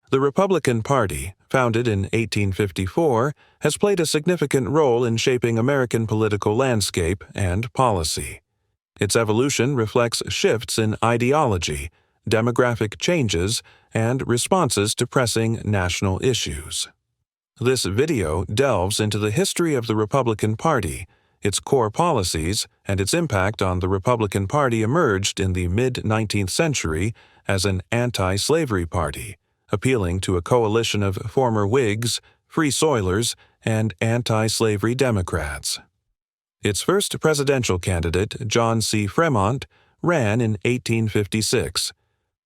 The Republican Party, founded in 1854, has played a significant role in shaping American political landscape and policy. Its evolution reflects shifts in ideology, demographic changes, and responses to pressing national issues. This video delves into the history of the Republican Party, its core policies, and its impact on the Republican Party emerged in the mid-19th century as an anti-slavery party, appealing to a coalition of former Whigs, Free Soilers, and anti-slavery Democrats. Its first presidential candidate, John C. Fremont, ran in 1856,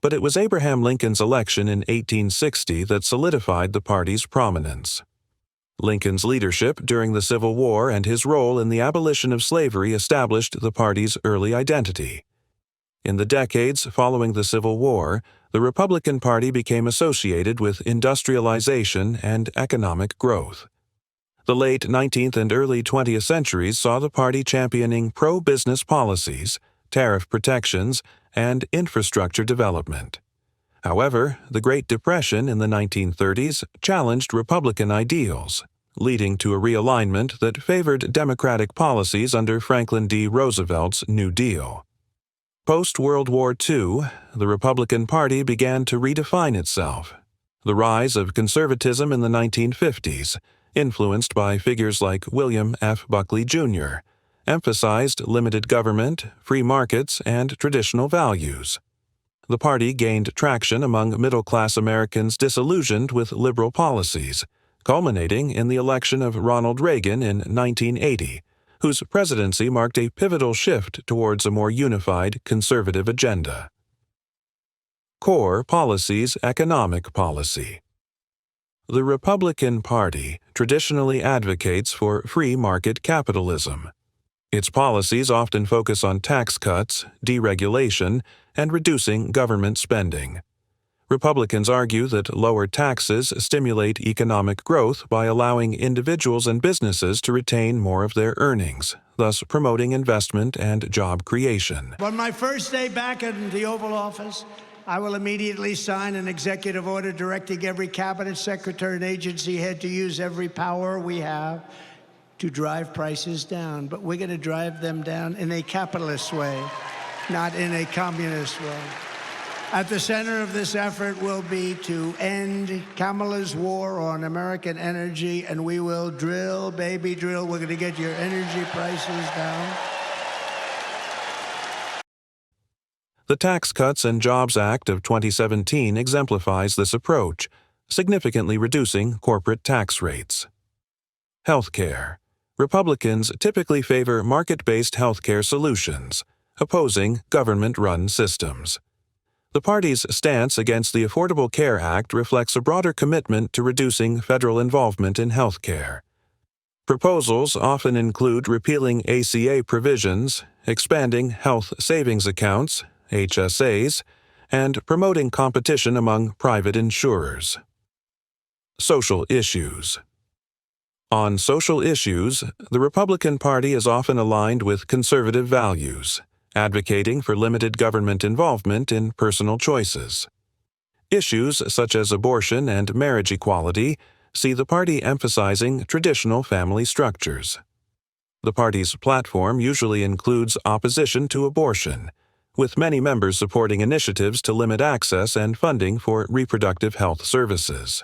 but it was Abraham Lincoln's election in 1860 that solidified the party's prominence. Lincoln's leadership during the Civil War and his role in the abolition of slavery established the party's early identity. In the decades following the Civil War, the Republican Party became associated with industrialization and economic growth. The late 19th and early 20th centuries saw the party championing pro-business policies, tariff protections, and infrastructure development. However, the Great Depression in the 1930s challenged Republican ideals, leading to a realignment that favored Democratic policies under Franklin D. Roosevelt's New Deal. Post-World War II, the Republican Party began to redefine itself. The rise of conservatism in the 1950s, influenced by figures like William F. Buckley, Jr., emphasized limited government, free markets, and traditional values. The party gained traction among middle-class Americans disillusioned with liberal policies, culminating in the election of Ronald Reagan in 1980, whose presidency marked a pivotal shift towards a more unified conservative agenda. Core Policies Economic Policy. The Republican Party traditionally advocates for free market capitalism. Its policies often focus on tax cuts, deregulation, and reducing government spending. Republicans argue that lower taxes stimulate economic growth by allowing individuals and businesses to retain more of their earnings, thus promoting investment and job creation. On my first day back in the Oval Office, I will immediately sign an executive order directing every cabinet secretary and agency head to use every power we have to drive prices down. But we're going to drive them down in a capitalist way, not in a communist way. At the center of this effort will be to end Kamala's war on American energy, and we will drill, baby, drill. We're going to get your energy prices down. The Tax Cuts and Jobs Act of 2017 exemplifies this approach, significantly reducing corporate tax rates. Healthcare. Republicans typically favor market-based healthcare solutions, opposing government-run systems. The party's stance against the Affordable Care Act reflects a broader commitment to reducing federal involvement in healthcare. Proposals often include repealing ACA provisions, expanding health savings accounts, HSAs, and promoting competition among private insurers. Social issues. On social issues, the Republican Party is often aligned with conservative values, advocating for limited government involvement in personal choices. Issues such as abortion and marriage equality see the party emphasizing traditional family structures. The party's platform usually includes opposition to abortion, with many members supporting initiatives to limit access and funding for reproductive health services.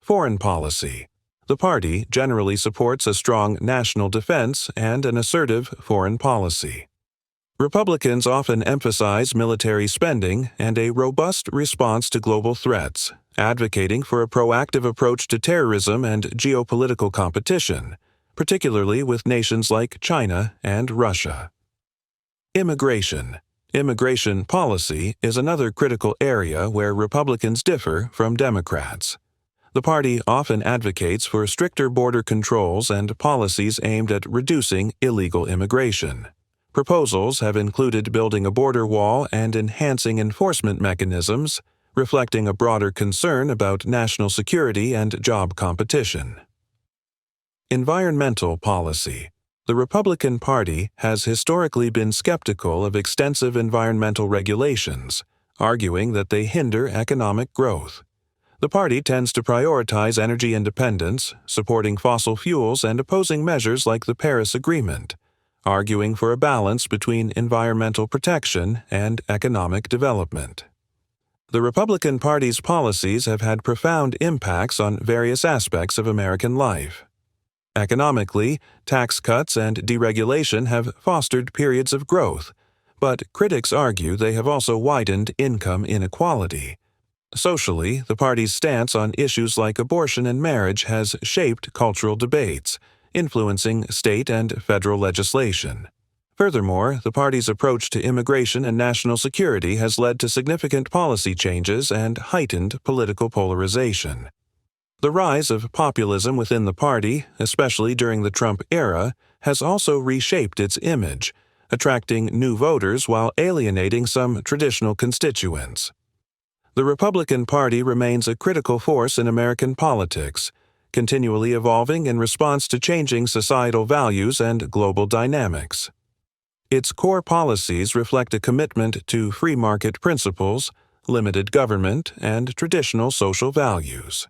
Foreign policy. The party generally supports a strong national defense and an assertive foreign policy. Republicans often emphasize military spending and a robust response to global threats, advocating for a proactive approach to terrorism and geopolitical competition, particularly with nations like China and Russia. Immigration. Immigration policy is another critical area where Republicans differ from Democrats. The party often advocates for stricter border controls and policies aimed at reducing illegal immigration. Proposals have included building a border wall and enhancing enforcement mechanisms, reflecting a broader concern about national security and job competition. Environmental policy. The Republican Party has historically been skeptical of extensive environmental regulations, arguing that they hinder economic growth. The party tends to prioritize energy independence, supporting fossil fuels and opposing measures like the Paris Agreement, arguing for a balance between environmental protection and economic development. The Republican Party's policies have had profound impacts on various aspects of American life. Economically, tax cuts and deregulation have fostered periods of growth, but critics argue they have also widened income inequality. Socially, the party's stance on issues like abortion and marriage has shaped cultural debates, influencing state and federal legislation. Furthermore, the party's approach to immigration and national security has led to significant policy changes and heightened political polarization. The rise of populism within the party, especially during the Trump era, has also reshaped its image, attracting new voters while alienating some traditional constituents. The Republican Party remains a critical force in American politics, continually evolving in response to changing societal values and global dynamics. Its core policies reflect a commitment to free market principles, limited government, and traditional social values.